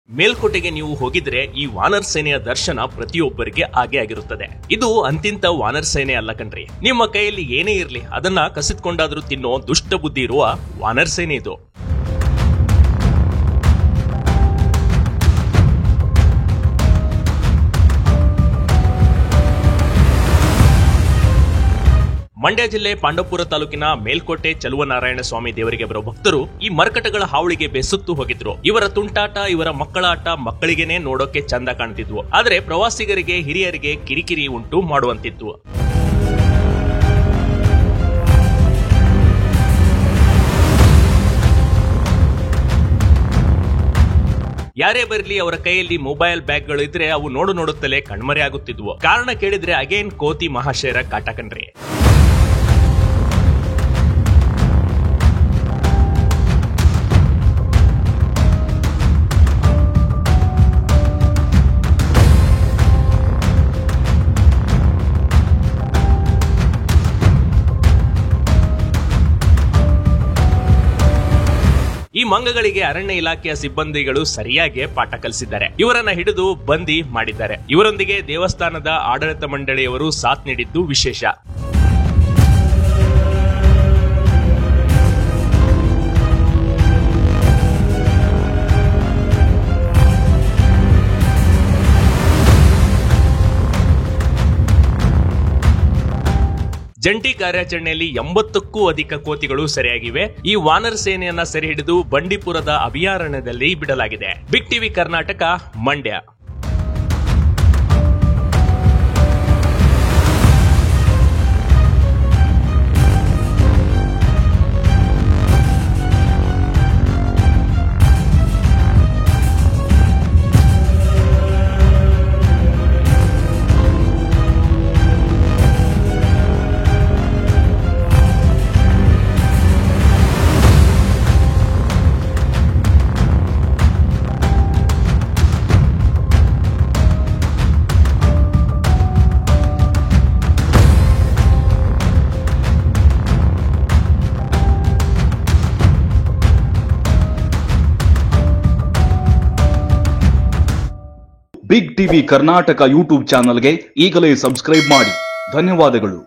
ಮೇಲ್ಕೋಟೆಗೆ ನೀವು ಹೋಗಿದ್ರೆ ಈ ವಾನರ್ ಸೇನೆಯ ದರ್ಶನ ಪ್ರತಿಯೊಬ್ಬರಿಗೆ ಆಗೇ ಆಗಿರುತ್ತದೆ. ಇದು ಅಂತಿಂತ ವಾನರ್ ಸೇನೆ ಅಲ್ಲ ಕಣ್ರಿ. ನಿಮ್ಮ ಕೈಯಲ್ಲಿ ಏನೇ ಇರ್ಲಿ ಅದನ್ನ ಕಸಿದ್ಕೊಂಡಾದ್ರೂ ತಿನ್ನೋ ದುಷ್ಟ ಬುದ್ಧಿ ಇರುವ ವಾನರ್ ಸೇನೆ ಇದು. ಮಂಡ್ಯ ಜಿಲ್ಲೆ ಪಾಂಡವಪುರ ತಾಲೂಕಿನ ಮೇಲ್ಕೋಟೆ ಚಲುವನಾರಾಯಣ ಸ್ವಾಮಿ ದೇವರಿಗೆ ಬರೋ ಭಕ್ತರು ಈ ಮರ್ಕಟಗಳ ಹಾವಳಿಗೆ ಬೆಸುತ್ತು ಹೋಗಿದ್ರು. ಇವರ ತುಂಟಾಟ, ಇವರ ಮಕ್ಕಳ ಆಟ ಮಕ್ಕಳಿಗೆನೆ ನೋಡೋಕೆ ಚಂದ ಕಾಣ್ತಿದ್ವು. ಆದ್ರೆ ಪ್ರವಾಸಿಗರಿಗೆ, ಹಿರಿಯರಿಗೆ ಕಿರಿಕಿರಿ ಉಂಟು ಮಾಡುವಂತಿದ್ವು. ಯಾರೇ ಬರಲಿ ಅವರ ಕೈಯಲ್ಲಿ ಮೊಬೈಲ್ ಬ್ಯಾಗ್ಗಳು ಇದ್ರೆ ಅವು ನೋಡುತ್ತಲೇ ಕಣ್ಮರೆ ಆಗುತ್ತಿದ್ವು. ಕಾರಣ ಕೇಳಿದ್ರೆ ಅಗೇನ್ ಕೋತಿ ಮಹಾಶಯರ ಕಾಟ ಕಣ್ರಿ. ಈ ಮಂಗಗಳಿಗೆ ಅರಣ್ಯ ಇಲಾಖೆಯ ಸಿಬ್ಬಂದಿಗಳು ಸರಿಯಾಗಿ ಪಾಠ ಕಲಿಸಿದ್ದಾರೆ. ಇವರನ್ನ ಹಿಡಿದು ಬಂದಿ ಮಾಡಿದ್ದಾರೆ. ಇವರೊಂದಿಗೆ ದೇವಸ್ಥಾನದ ಆಡಳಿತ ಮಂಡಳಿಯವರು ಸಾಥ್ ನೀಡಿದ್ದು ವಿಶೇಷ. ಜಂಟಿ ಕಾರ್ಯಾಚರಣೆಯಲ್ಲಿ 80ಕ್ಕೂ ಅಧಿಕ ಕೋತಿಗಳು ಸೆರೆಯಾಗಿವೆ. ಈ ವಾನರ್ ಸೇನೆಯನ್ನ ಸೆರೆ ಹಿಡಿದು ಬಂಡೀಪುರದ ಅಭಯಾರಣ್ಯದಲ್ಲಿ ಬಿಡಲಾಗಿದೆ. Big TV Karnataka, Mandya. Big TV Karnataka YouTube ಚಾನಲ್ಗೆ ಈಗಲೇ ಸಬ್ಸ್ಕ್ರೈಬ್ ಮಾಡಿ. ಧನ್ಯವಾದಗಳು.